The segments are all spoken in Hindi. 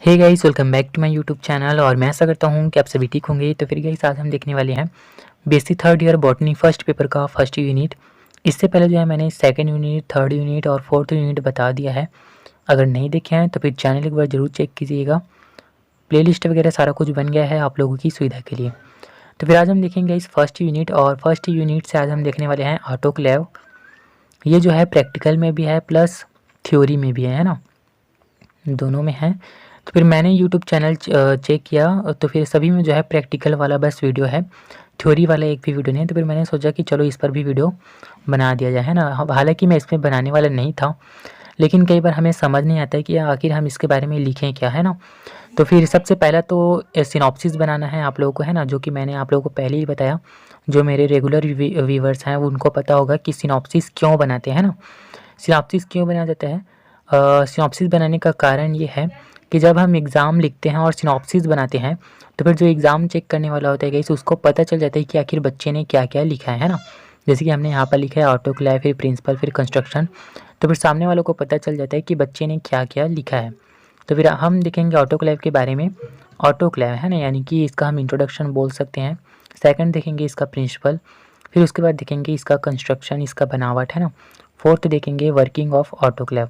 Hey guys, welcome back to my YouTube channel. और मैं आशा करता हूँ कि आप सभी ठीक होंगे। तो फिर गाइस, आज हम देखने वाले हैं basic third year botany first paper का फर्स्ट यूनिट। इससे पहले जो है मैंने सेकंड यूनिट, थर्ड यूनिट और फोर्थ यूनिट बता दिया है। अगर नहीं देखे हैं तो फिर चैनल एक बार जरूर चेक कीजिएगा। प्लेलिस्ट वगैरह सारा कुछ बन गया है आप लोगों की सुविधा के लिए। तो फिर आज हम देखेंगे इस फर्स्ट यूनिट, और फर्स्ट यूनिट से आज हम देखने वाले हैं ऑटोक्लेव। ये जो है प्रैक्टिकल में भी है प्लस थ्योरी में भी है ना, दोनों में है। तो फिर मैंने यूट्यूब चैनल चेक किया, तो फिर सभी में जो है प्रैक्टिकल वाला बस वीडियो है, थ्योरी वाला एक भी वीडियो नहीं है। तो फिर मैंने सोचा कि चलो इस पर भी वीडियो बना दिया जाए, है ना। हालांकि मैं इसमें बनाने वाला नहीं था, लेकिन कई बार हमें समझ नहीं आता है कि आखिर हम इसके बारे में लिखें क्या, है ना। तो फिर सबसे पहला तो सिनॉप्सिस बनाना है आप लोगों को, है ना, जो कि मैंने आप लोगों को पहले ही बताया। जो मेरे रेगुलर व्यूवर्स हैं उनको पता होगा कि सिनॉप्सिस क्यों बनाते हैं ना। सिनॉप्सिस क्यों बनाया जाता है? सिनॉप्सिस बनाने का कारण ये है कि जब हम एग्ज़ाम लिखते हैं और सिनॉप्सिस बनाते हैं, तो फिर जो एग्ज़ाम चेक करने वाला होता है गाइस, उसको पता चल जाता है कि आखिर बच्चे ने क्या क्या लिखा है ना। जैसे कि हमने यहाँ पर लिखा है ऑटोक्लेव, फिर प्रिंसिपल, फिर कंस्ट्रक्शन। तो फिर सामने वालों को पता चल जाता है कि बच्चे ने क्या क्या लिखा है। तो फिर हम देखेंगे ऑटोक्लेव के बारे में। ऑटोक्लेव है ना, यानी कि इसका हम इंट्रोडक्शन बोल सकते हैं। सेकंड देखेंगे इसका प्रिंसिपल, फिर उसके बाद देखेंगे इसका कंस्ट्रक्शन, इसका बनावट, है ना। फोर्थ देखेंगे वर्किंग ऑफ ऑटोक्लेव।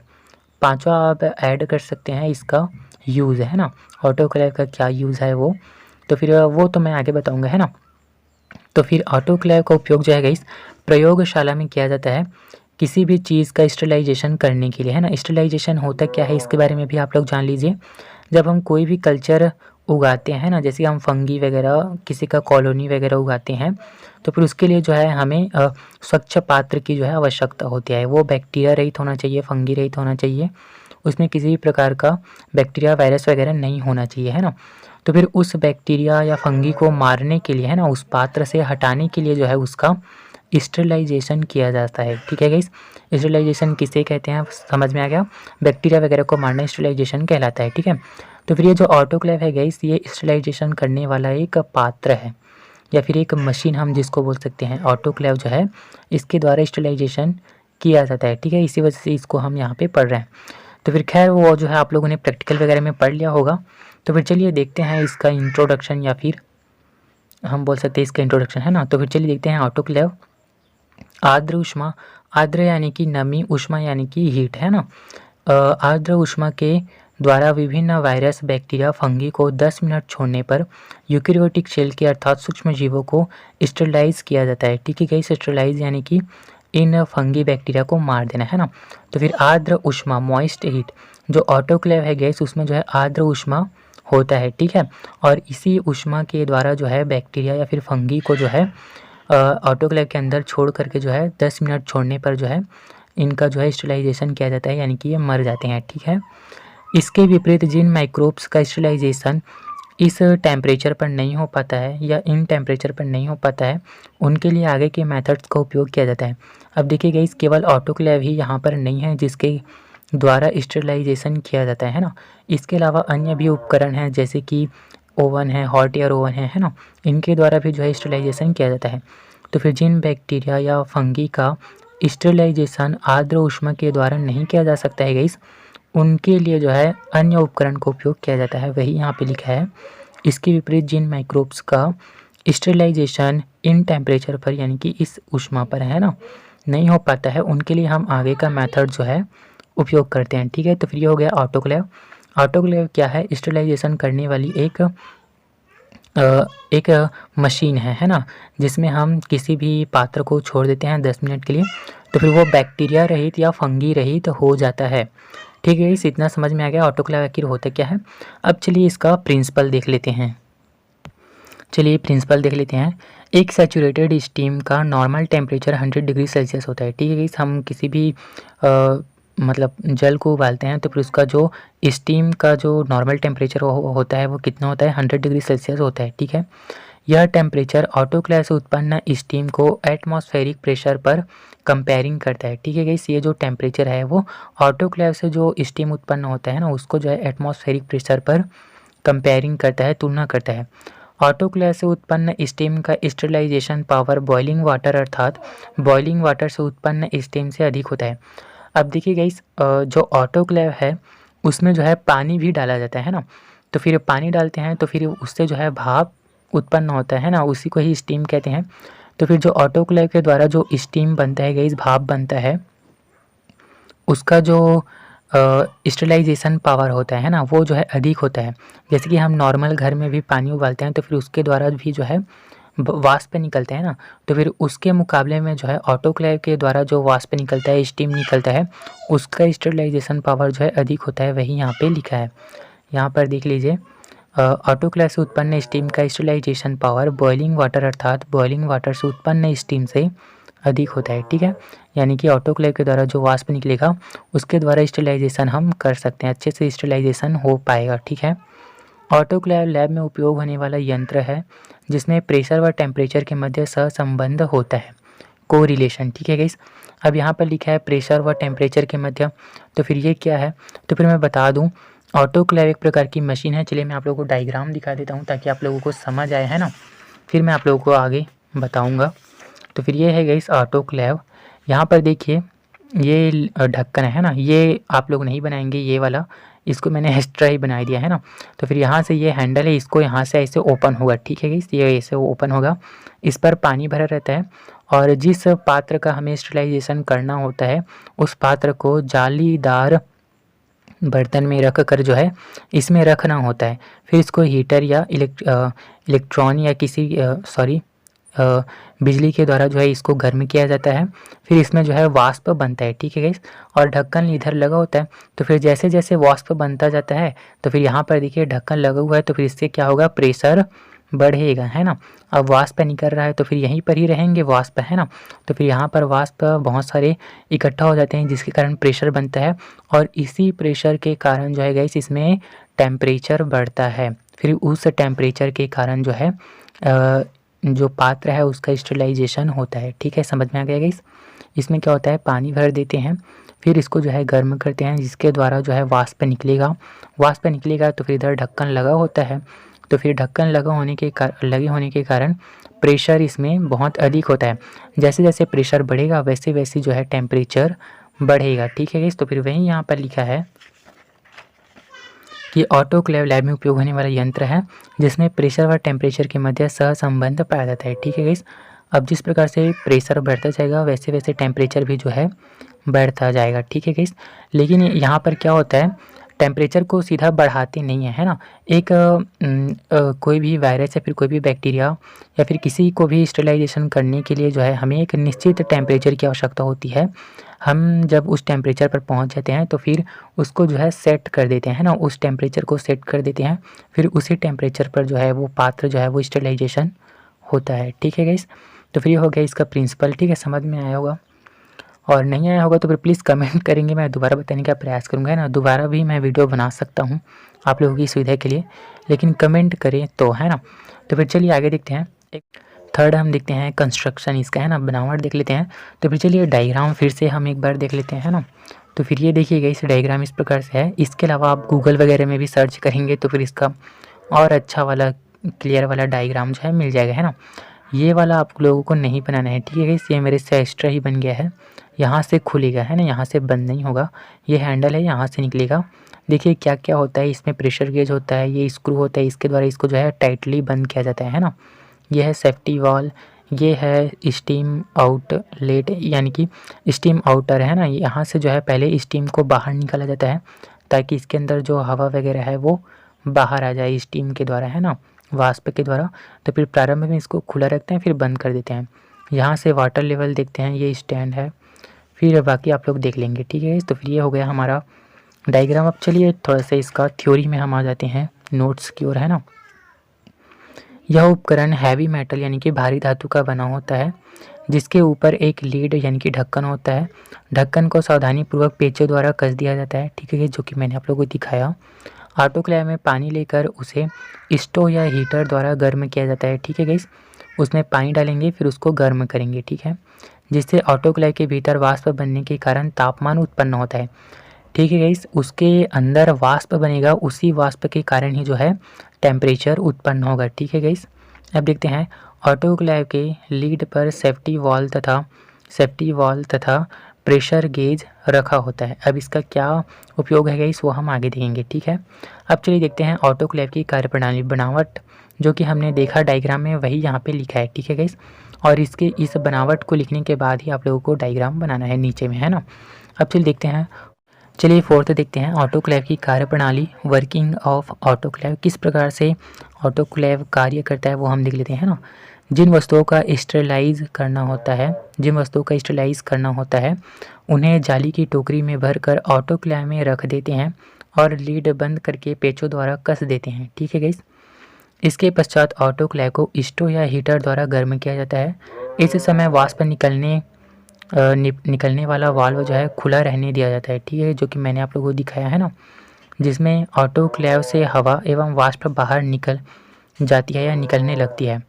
पांचवा आप ऐड कर सकते हैं इसका यूज़, है ना, ऑटोक्लेव का क्या यूज़ है वो। तो फिर वो तो मैं आगे बताऊंगा, है ना। तो फिर ऑटोक्लेव का उपयोग जो है इस प्रयोगशाला में किया जाता है किसी भी चीज़ का स्टरलाइजेशन करने के लिए, है ना। स्टरलाइजेशन होता क्या है इसके बारे में भी आप लोग जान लीजिए। जब हम कोई भी कल्चर उगाते हैं ना, जैसे हम फंगी वगैरह किसी का कॉलोनी वगैरह उगाते हैं, तो फिर उसके लिए जो है हमें स्वच्छ पात्र की जो है आवश्यकता होती है। वो बैक्टीरिया रहित होना चाहिए, फंगी रहित होना चाहिए, उसमें किसी भी प्रकार का बैक्टीरिया वायरस वगैरह नहीं होना चाहिए, है ना। तो फिर उस बैक्टीरिया या फंगी को मारने के लिए, है ना, उस पात्र से हटाने के लिए जो है उसका स्टरलाइजेशन किया जाता है। ठीक है गाइस, स्टरलाइजेशन किसे कहते हैं समझ में आ गया। बैक्टीरिया वगैरह को मारना स्टरलाइजेशन कहलाता है। ठीक है, तो फिर ये जो ऑटोक्लेव है गाइस, ये स्टरलाइजेशन करने वाला एक पात्र है या फिर एक मशीन हम जिसको बोल सकते हैं। ऑटोक्लेव जो है इसके द्वारा स्टरलाइजेशन किया जाता है। ठीक है, इसी वजह से इसको हम यहाँ पे पढ़ रहे हैं। तो फिर खैर वो जो है आप लोगों ने प्रैक्टिकल वगैरह में पढ़ लिया होगा। तो फिर चलिए देखते हैं इसका इंट्रोडक्शन, या फिर हम बोल सकते हैं इसका इंट्रोडक्शन, है ना। तो फिर चलिए देखते हैं ऑटोक्लेव। आर्द्र ऊष्मा, आर्द्र यानी कि नमी, ऊष्मा यानी कि हीट, है ना। आर्द्र ऊष्मा के द्वारा विभिन्न वायरस, बैक्टीरिया, फंगी को 10 मिनट छोड़ने पर यूकेरियोटिक सेल के अर्थात सूक्ष्म जीवों को स्टरलाइज किया जाता है। ठीक है गाइस, स्टरलाइज यानी कि इन फंगी बैक्टीरिया को मार देना, है ना। तो फिर आर्द्र ऊष्मा, मॉइस्ट हीट, जो ऑटोक्लेव है गैस उसमें जो है आर्द्र ऊष्मा होता है। ठीक है, और इसी ऊष्मा के द्वारा जो है बैक्टीरिया या फिर फंगी को जो है ऑटोक्लेव के अंदर छोड़ करके जो है 10 मिनट छोड़ने पर जो है इनका जो है स्टरलाइजेशन किया जाता है, यानी कि ये मर जाते हैं। ठीक है, इसके विपरीत जिन माइक्रोब्स का स्टरलाइजेशन इस टेम्परेचर पर नहीं हो पाता है या इन टेम्परेचर पर नहीं हो पाता है, उनके लिए आगे के मेथड्स का उपयोग किया जाता है। अब देखिए गाइस, केवल ऑटोक्लेव ही यहाँ पर नहीं है जिसके द्वारा स्टरलाइजेशन किया जाता है ना। इसके अलावा अन्य भी उपकरण हैं, जैसे कि ओवन है, हॉट एयर ओवन है ना, इनके द्वारा भी जो है स्टरलाइजेशन किया जाता है। तो फिर जिन बैक्टीरिया या फंगी का स्टरलाइजेशन आर्द्र ऊष्मा के द्वारा नहीं किया जा सकता है गाइस, उनके लिए जो है अन्य उपकरण का उपयोग किया जाता है, वही यहाँ पे लिखा है। इसके विपरीत जिन माइक्रोब्स का स्टरलाइजेशन इन टेम्परेचर पर यानी कि इस ऊष्मा पर, है ना, नहीं हो पाता है, उनके लिए हम आगे का मेथड जो है उपयोग करते हैं। ठीक है, तो फिर ये हो गया ऑटोक्लेव। ऑटोक्लेव क्या है? स्टरलाइजेशन करने वाली एक मशीन है ना, जिसमें हम किसी भी पात्र को छोड़ देते हैं 10 मिनट के लिए, तो फिर वो बैक्टीरिया रहित या फंगी रहित हो जाता है। ठीक है, इस इतना समझ में आ गया ऑटोक्लेव आखिर होता क्या है। अब चलिए इसका प्रिंसिपल देख लेते हैं। चलिए प्रिंसिपल देख लेते हैं। एक सैचुरेटेड स्टीम का नॉर्मल टेम्परेचर 100 डिग्री सेल्सियस होता है। ठीक है, हम किसी भी मतलब जल को उबालते हैं तो फिर उसका जो स्टीम का जो नॉर्मल टेम्परेचर होता है वो कितना होता है? 100 डिग्री सेल्सियस होता है। ठीक है, यह टेम्परेचर ऑटोक्लेव से उत्पन्न स्टीम को एटमॉस्फेरिक प्रेशर पर कंपेयरिंग करता है। ठीक है गाइस, ये जो टेम्परेचर है वो ऑटोक्लेव से जो स्टीम उत्पन्न होता है ना, उसको जो है एटमॉस्फेरिक प्रेशर पर कंपेयरिंग करता है, तुलना करता है। ऑटोक्लेव से उत्पन्न स्टीम का स्टरलाइजेशन पावर बॉइलिंग वाटर अर्थात बॉइलिंग वाटर से उत्पन्न स्टीम से अधिक होता है। अब देखिए गाइस, जो ऑटोक्लेव है उसमें जो है पानी भी डाला जाता है ना। तो फिर पानी डालते हैं तो फिर उससे जो है भाप उत्पन्न होता है ना, उसी को ही स्टीम कहते हैं। तो फिर जो ऑटोक्लेव के द्वारा जो स्टीम बनता है गाइस, भाप बनता है, उसका जो स्टेरिलाइजेशन पावर होता है ना, वो जो है अधिक होता है। जैसे कि हम नॉर्मल घर में भी पानी उबालते हैं तो फिर उसके द्वारा भी जो है वाष्प निकलते हैं ना, तो फिर उसके मुकाबले में जो है ऑटोक्लेव के द्वारा जो वाष्प निकलता है, स्टीम निकलता है, उसका स्टेरिलाइजेशन पावर जो है अधिक होता है। वही यहाँ पे लिखा है। यहाँ पर देख लीजिए, ऑटोक्लेव से उत्पन्न स्टीम का स्टेरिलाइजेशन पावर बॉइलिंग वाटर अर्थात बॉइलिंग वाटर से उत्पन्न स्टीम से अधिक होता है। ठीक है, यानी कि ऑटोक्लेव के द्वारा जो वाष्प निकलेगा उसके द्वारा स्टेरिलाइजेशन हम कर सकते हैं, अच्छे से स्टेरिलाइजेशन हो पाएगा। ठीक है, ऑटोक्लेव लैब में उपयोग होने वाला यंत्र है जिसमें प्रेशर व टेम्परेचर के मध्य सहसंबंध होता है, को रिलेशन। ठीक है गाइस, अब यहाँ पर लिखा है प्रेशर व टेम्परेचर के मध्य, तो फिर ये क्या है, तो फिर मैं बता दूँ, ऑटोक्लेव एक प्रकार की मशीन है। चलिए मैं आप लोगों को डायग्राम दिखा देता हूँ ताकि आप लोगों को समझ आए, है ना, फिर मैं आप लोगों को आगे बताऊँगा। तो फिर ये है गाइस ऑटोक्लेव। यहाँ पर देखिए ये ढक्कन है ना, ये आप लोग नहीं बनाएंगे, ये वाला इसको मैंने एक्स्ट्रा ही बना दिया है ना। तो फिर यहाँ से ये हैंडल है, इसको यहाँ से ऐसे ओपन होगा। ठीक है गाइस, ये ऐसे ओपन होगा, इस पर पानी भरा रहता है और जिस पात्र का हमें स्टेरिलाइजेशन करना होता है उस पात्र को जालीदार बर्तन में रख कर जो है इसमें रखना होता है। फिर इसको हीटर या इलेक्ट्रॉन या किसी बिजली के द्वारा जो है इसको गर्म किया जाता है। फिर इसमें जो है वाष्प बनता है। ठीक है गाइस, और ढक्कन इधर लगा होता है। तो फिर जैसे जैसे वाष्प बनता जाता है तो फिर यहाँ पर देखिए ढक्कन लगा हुआ है, तो फिर इससे क्या होगा, प्रेशर बढ़ेगा, है ना। अब वाष्प निकल रहा है तो फिर यहीं पर ही रहेंगे वाष्प, है ना। तो फिर यहाँ पर वाष्प बहुत सारे इकट्ठा हो जाते हैं जिसके कारण प्रेशर बनता है और इसी प्रेशर के कारण जो है गाइस इसमें टेम्परेचर बढ़ता है। फिर उस टेम्परेचर के कारण जो है जो पात्र है उसका स्टेरिलाइजेशन होता है। ठीक है, समझ में आ गया गाइस। इसमें क्या होता है, पानी भर देते हैं, फिर इसको जो है गर्म करते हैं जिसके द्वारा जो है वाष्प निकलेगा। वाष्प निकलेगा तो फिर इधर ढक्कन लगा होता है, तो फिर ढक्कन लगे होने के कारण प्रेशर इसमें बहुत अधिक होता है। जैसे जैसे प्रेशर बढ़ेगा वैसे वैसे जो है टेम्परेचर बढ़ेगा। ठीक है गाइस, तो फिर वही यहाँ पर लिखा है कि ऑटोक्लेव लैब में उपयोग होने वाला यंत्र है जिसमें प्रेशर व टेम्परेचर के मध्य सहसंबंध पाया जाता है। ठीक है गाइस, अब जिस प्रकार से प्रेशर बढ़ता जाएगा वैसे वैसे टेम्परेचर भी जो है बढ़ता जाएगा। ठीक है गाइस, लेकिन यहाँ पर क्या होता है, टेम्परेचर को सीधा बढ़ाते नहीं है, है ना। एक कोई भी वायरस या फिर कोई भी बैक्टीरिया या फिर किसी को भी स्टेरिलाइजेशन करने के लिए जो है हमें एक निश्चित टेम्परेचर की आवश्यकता होती है। हम जब उस टेम्परेचर पर पहुंच जाते हैं तो फिर उसको जो है सेट कर देते हैं ना, उस टेम्परेचर को सेट कर देते हैं, फिर उसी टेम्परेचर पर जो है वो पात्र जो है वो स्टेरिलाइजेशन होता है। ठीक है गाइस, तो फिर ये हो गया इसका प्रिंसिपल। ठीक है, समझ में आया होगा, और नहीं आया होगा तो फिर प्लीज़ कमेंट करेंगे, मैं दोबारा बताने का प्रयास करूँगा, है ना। दोबारा भी मैं वीडियो बना सकता हूँ आप लोगों की सुविधा के लिए, लेकिन कमेंट करें तो, है ना। तो फिर चलिए आगे देखते हैं। एक थर्ड हम देखते हैं कंस्ट्रक्शन इसका, है ना, बनावट देख लेते हैं। तो फिर चलिए डायग्राम फिर से हम एक बार देख लेते हैं, है ना। तो फिर ये देखिएगा इस डायग्राम इस प्रकार से है। इसके अलावा आप गूगल वगैरह में भी सर्च करेंगे तो फिर इसका और अच्छा वाला क्लियर वाला डायग्राम जो है मिल जाएगा, है ना। ये वाला आप लोगों को नहीं बनाना है। ठीक है गाइस, ये मेरे से एक्स्ट्रा ही बन गया है। यहाँ से खुलेगा, है ना, यहाँ से बंद नहीं होगा। ये हैंडल है, यहाँ से निकलेगा। देखिए क्या क्या होता है इसमें, प्रेशर गेज होता है, ये स्क्रू होता है, इसके द्वारा इसको जो है टाइटली बंद किया जाता है ना। ये है सेफ्टी वॉल, ये है स्टीम आउटलेट यानी कि स्टीम आउटर, है ना। यहाँ से जो है पहले स्टीम को बाहर निकाला जाता है ताकि इसके अंदर जो हवा वगैरह है वो बाहर आ जाए स्टीम के द्वारा, है ना, वाष्प के द्वारा। तो फिर प्रारंभ में इसको खुला रखते हैं फिर बंद कर देते हैं। यहाँ से वाटर लेवल देखते हैं, ये स्टैंड है, फिर बाकी आप लोग देख लेंगे। ठीक है, तो फिर ये हो गया हमारा डायग्राम। अब चलिए थोड़ा सा इसका थ्योरी में हम आ जाते हैं नोट्स की ओर, है ना। यह उपकरण हैवी मेटल यानी कि भारी धातु का बना होता है जिसके ऊपर एक लीड यानी कि ढक्कन होता है। ढक्कन को सावधानीपूर्वक पेंचों द्वारा कस दिया जाता है। ठीक है, जो कि मैंने आप लोगों को दिखाया। ऑटोक्लेव में पानी लेकर उसे स्टोव या हीटर द्वारा गर्म किया जाता है। ठीक है गाइस, उसमें पानी डालेंगे फिर उसको गर्म करेंगे। ठीक है, जिससे ऑटोक्लेव के भीतर वाष्प बनने के कारण तापमान उत्पन्न होता है। ठीक है गाइस, उसके अंदर वाष्प बनेगा, उसी वाष्प के कारण ही जो है टेम्परेचर उत्पन्न होगा। ठीक है गाइस, अब देखते हैं ऑटोक्लेव के लीड पर सेफ्टी वॉल तथा प्रेशर गेज रखा होता है। अब इसका क्या उपयोग है गाइस वो हम आगे देखेंगे, ठीक है। अब चलिए देखते हैं ऑटोक्लेव की कार्यप्रणाली। बनावट जो कि हमने देखा डायग्राम में वही यहाँ पे लिखा है, ठीक है गाइस। और इसके इस बनावट को लिखने के बाद ही आप लोगों को डायग्राम बनाना है नीचे में, है ना। अब चलिए देखते हैं, चलिए फोर्थ देखते हैं ऑटोक्लेव की कार्यप्रणाली। वर्किंग ऑफ ऑटोक्लेव, किस प्रकार से ऑटोक्लेव कार्य करता है वो हम देख लेते हैं ना। जिन वस्तुओं का स्टेरिलाइज करना होता है उन्हें जाली की टोकरी में भरकर ऑटोक्लेव में रख देते हैं और लीड बंद करके पेचों द्वारा कस देते हैं, ठीक है गाइस। इसके पश्चात ऑटोक्लेव को स्टोव या हीटर द्वारा गर्म किया जाता है। इस समय वाष्प निकलने वाला वाल्व जो है खुला रहने दिया जाता है, ठीक है, जो कि मैंने आप लोगों को दिखाया है ना, जिसमें ऑटोक्लेव से हवा एवं वाष्प बाहर निकल जाती है या निकलने लगती है।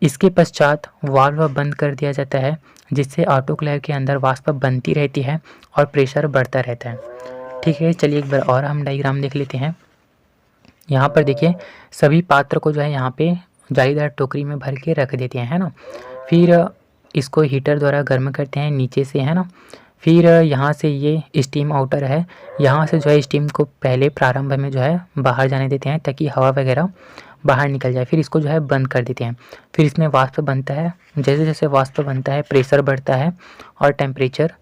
इसके पश्चात वाल्व बंद कर दिया जाता है, जिससे ऑटोक्लेव के अंदर वाष्प बनती रहती है और प्रेशर बढ़ता रहता है, ठीक है। चलिए एक बार और हम डायग्राम देख लेते हैं। यहाँ पर देखिए सभी पात्र को जो है यहाँ पे जालीदार टोकरी में भर के रख देते हैं, है ना। फिर इसको हीटर द्वारा गर्म करते हैं नीचे से, है ना। फिर यहाँ से ये स्टीम आउटर है, यहाँ से जो है स्टीम को पहले प्रारंभ में जो है बाहर जाने देते हैं ताकि हवा वगैरह बाहर निकल जाए। फिर इसको जो है बंद कर देते हैं। फिर इसमें वाष्प बनता है, जैसे जैसे वाष्प बनता है प्रेशर बढ़ता है और टेम्परेचर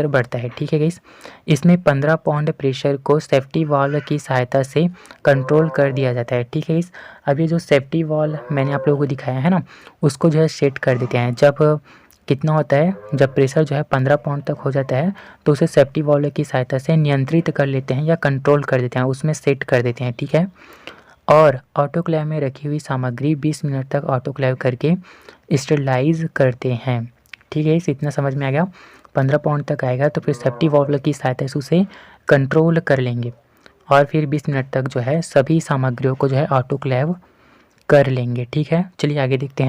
बढ़ता है, ठीक है गाइस। इसमें 15 पाउंड प्रेशर को सेफ्टी वाल्व की सहायता से कंट्रोल कर दिया जाता है, ठीक है गाइस। अब ये जो सेफ्टी वाल्व मैंने आप लोगों को दिखाया है ना, उसको जो है सेट कर देते हैं। जब कितना होता है, जब प्रेशर जो है 15 पाउंड तक हो जाता है तो उसे सेफ्टी वाल्व की सहायता से नियंत्रित कर लेते हैं या कंट्रोल कर देते हैं, उसमें सेट कर देते हैं, ठीक है। और ऑटोक्लेव में रखी हुई सामग्री 20 मिनट तक ऑटोक्लेव करके स्टेरिलाइज करते हैं, ठीक है। इतना समझ में आ गया। 15 पाउंड तक आएगा तो फिर सेफ्टी वाल्व की सहायता से उसे कंट्रोल कर लेंगे और फिर 20 मिनट तक जो है सभी सामग्रियों को जो है ऑटोक्लेव कर लेंगे, ठीक है। चलिए आगे देखते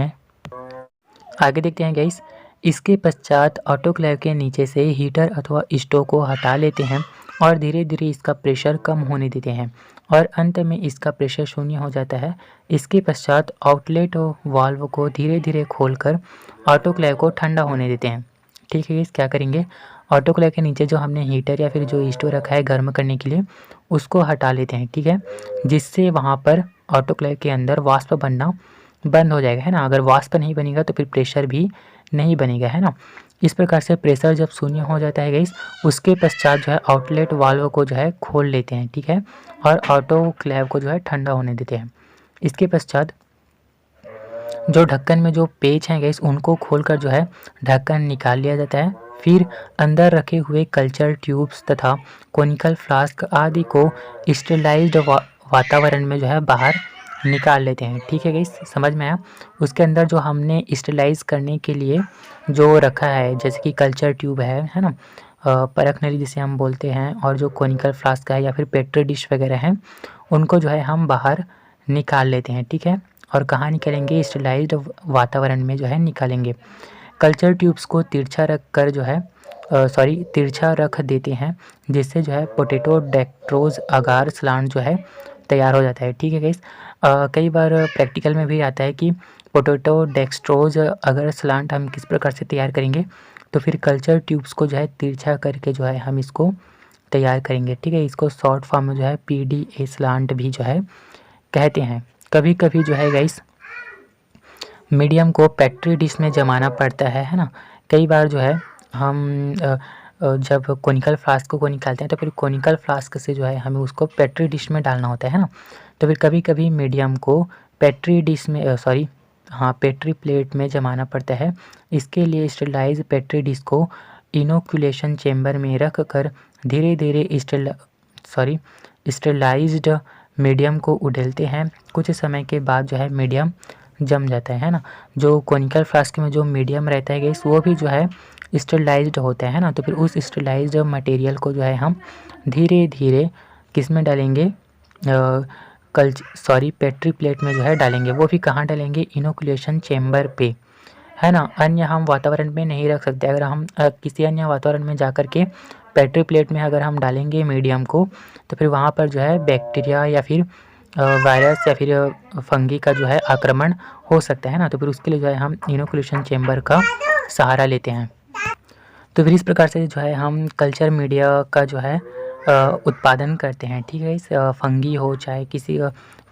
हैं गाइस। इसके पश्चात ऑटोक्लेव के नीचे से हीटर अथवा स्टोव को हटा लेते हैं और धीरे धीरे इसका प्रेशर कम होने देते हैं और अंत में इसका प्रेशर शून्य हो जाता है। इसके पश्चात आउटलेट वाल्व को धीरे धीरे खोलकर ऑटोक्लेव को ठंडा होने देते हैं, ठीक है। इस क्या करेंगे, ऑटोक्लेव के नीचे जो हमने हीटर या फिर जो स्टोव रखा है गर्म करने के लिए उसको हटा लेते हैं, ठीक है, जिससे वहाँ पर ऑटोक्लेव के अंदर वाष्प बनना बंद हो जाएगा, है ना। अगर वाष्प नहीं बनेगा तो फिर प्रेशर भी नहीं बनेगा, है ना। इस प्रकार से प्रेशर जब शून्य हो जाता है गाइस, उसके पश्चात जो है आउटलेट वाल्व को जो है खोल लेते हैं, ठीक है, और ऑटोक्लेव को जो है ठंडा होने देते हैं। इसके पश्चात जो ढक्कन में जो पेच हैं गाइस उनको खोलकर जो है ढक्कन निकाल लिया जाता है। फिर अंदर रखे हुए कल्चर ट्यूब्स तथा कोनिकल फ्लास्क आदि को स्टेरिलाइज्ड वातावरण में जो है बाहर निकाल लेते हैं, ठीक है गाइस, समझ में आया। उसके अंदर जो हमने स्टेरिलाइज करने के लिए जो रखा है, जैसे कि कल्चर ट्यूब है ना, परख नली जिसे हम बोलते हैं, और जो कोनिकल फ्लास्क है या फिर पेट्री डिश वगैरह हैं, उनको जो है हम बाहर निकाल लेते हैं, ठीक है। और कहाँ निकालेंगे, स्टेरिलाइज्ड वातावरण में जो है निकालेंगे। कल्चर ट्यूब्स को तिरछा रख देते हैं, जिससे जो है पोटैटो डेक्स्ट्रोज अगार स्लांट जो है तैयार हो जाता है, ठीक है गाइस। कई बार प्रैक्टिकल में भी आता है कि पोटैटो डेक्स्ट्रोज अगर स्लांट हम किस प्रकार से तैयार करेंगे, तो फिर कल्चर ट्यूब्स को जो है तिरछा करके जो है हम इसको तैयार करेंगे, ठीक है। इसको शॉर्ट फॉर्म में जो है PDA स्लांट भी जो है कहते हैं। कभी कभी जो है गाइस मीडियम को पेट्री डिश में जमाना पड़ता है ना। कई बार जो है हम जब कोनिकल फ्लास्क को निकालते हैं तो फिर कोनिकल फ्लास्क से जो है हमें उसको पेट्री डिश में डालना होता है ना। तो फिर कभी कभी मीडियम को पेट्री प्लेट में जमाना पड़ता है। इसके लिए स्टेरिलाइज पेट्री डिश को इनोकुलेशन चेम्बर में रख कर धीरे धीरे स्टेरिलाइज्ड मीडियम को उड़ेलते हैं। कुछ समय के बाद जो है मीडियम जम जाता है ना। जो कोनिकल फ्लास्क में जो मीडियम रहता है गैस वो भी जो है स्टेरिलाइज्ड होता है ना। तो फिर उस स्टेरिलाइज्ड मटेरियल को जो है हम धीरे धीरे किस में डालेंगे, पेट्री प्लेट में जो है डालेंगे। वो भी कहाँ डालेंगे, इनोकुलेशन चेम्बर पे, है ना। अन्य हम वातावरण में नहीं रख सकते। अगर हम किसी अन्य वातावरण में जा कर के पेट्री प्लेट में अगर हम डालेंगे मीडियम को, तो फिर वहाँ पर जो है बैक्टीरिया या फिर वायरस या फिर फंगी का जो है आक्रमण हो सकता है ना। तो फिर उसके लिए जो है हम इनोकुलेशन चेम्बर का सहारा लेते हैं। तो फिर इस प्रकार से जो है हम कल्चर मीडिया का जो है उत्पादन करते हैं, ठीक है। इस फंगी हो चाहे किसी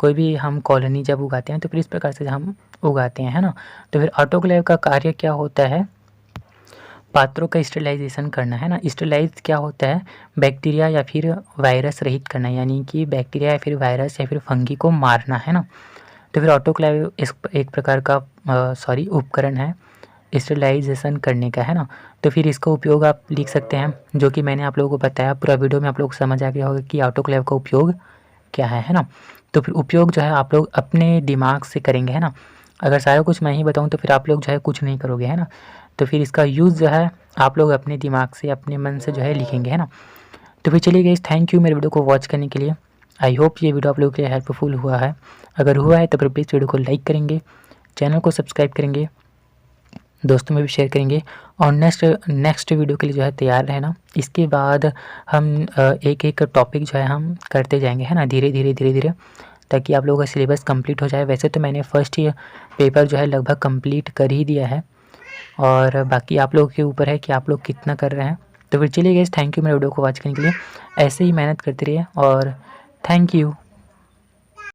कोई भी हम कॉलोनी जब उगाते हैं तो फिर इस प्रकार से हम उगाते हैं, है ना। तो फिर ऑटोक्लेव का कार्य क्या होता है, पात्रों का स्टरलाइजेशन करना, है ना। स्टरलाइज क्या होता है, बैक्टीरिया या फिर वायरस रहित करना, यानी कि बैक्टीरिया या फिर वायरस या फिर फंगी को मारना, है ना। तो फिर ऑटोक्लेव एक प्रकार का उपकरण है स्टरलाइजेशन करने का, है ना। तो फिर इसका उपयोग आप लिख सकते हैं, जो कि मैंने आप लोगों को बताया। पूरा वीडियो में आप लोग को समझ आ गया होगा कि ऑटोक्लेव का उपयोग क्या है ना। तो फिर उपयोग जो है आप लोग अपने दिमाग से करेंगे, है ना। अगर सारा कुछ मैं ही बताऊँ तो फिर आप लोग जो है कुछ नहीं करोगे, है ना। तो फिर इसका यूज़ जो है आप लोग अपने दिमाग से अपने मन से जो है लिखेंगे, है ना। तो फिर चलिए गाइस, थैंक यू मेरे वीडियो को वॉच करने के लिए। आई होप ये वीडियो आप लोगों के लिए हेल्पफुल हुआ है। अगर हुआ है तो फिर प्लीज़ वीडियो को लाइक करेंगे, चैनल को सब्सक्राइब करेंगे, दोस्तों में भी शेयर करेंगे और नेक्स्ट वीडियो के लिए जो है तैयार रहना। इसके बाद हम एक एक टॉपिक जो है हम करते जाएंगे, है ना, धीरे धीरे, ताकि आप लोगों का सिलेबस कंप्लीट हो जाए। वैसे तो मैंने फर्स्ट ही पेपर जो है लगभग कंप्लीट कर ही दिया है और बाकी आप लोगों के ऊपर है कि आप लोग कितना कर रहे हैं। तो फिर चलिए गाइस, थैंक यू मेरे वीडियो को वॉच करने के लिए। ऐसे ही मेहनत करते रहिए और थैंक यू।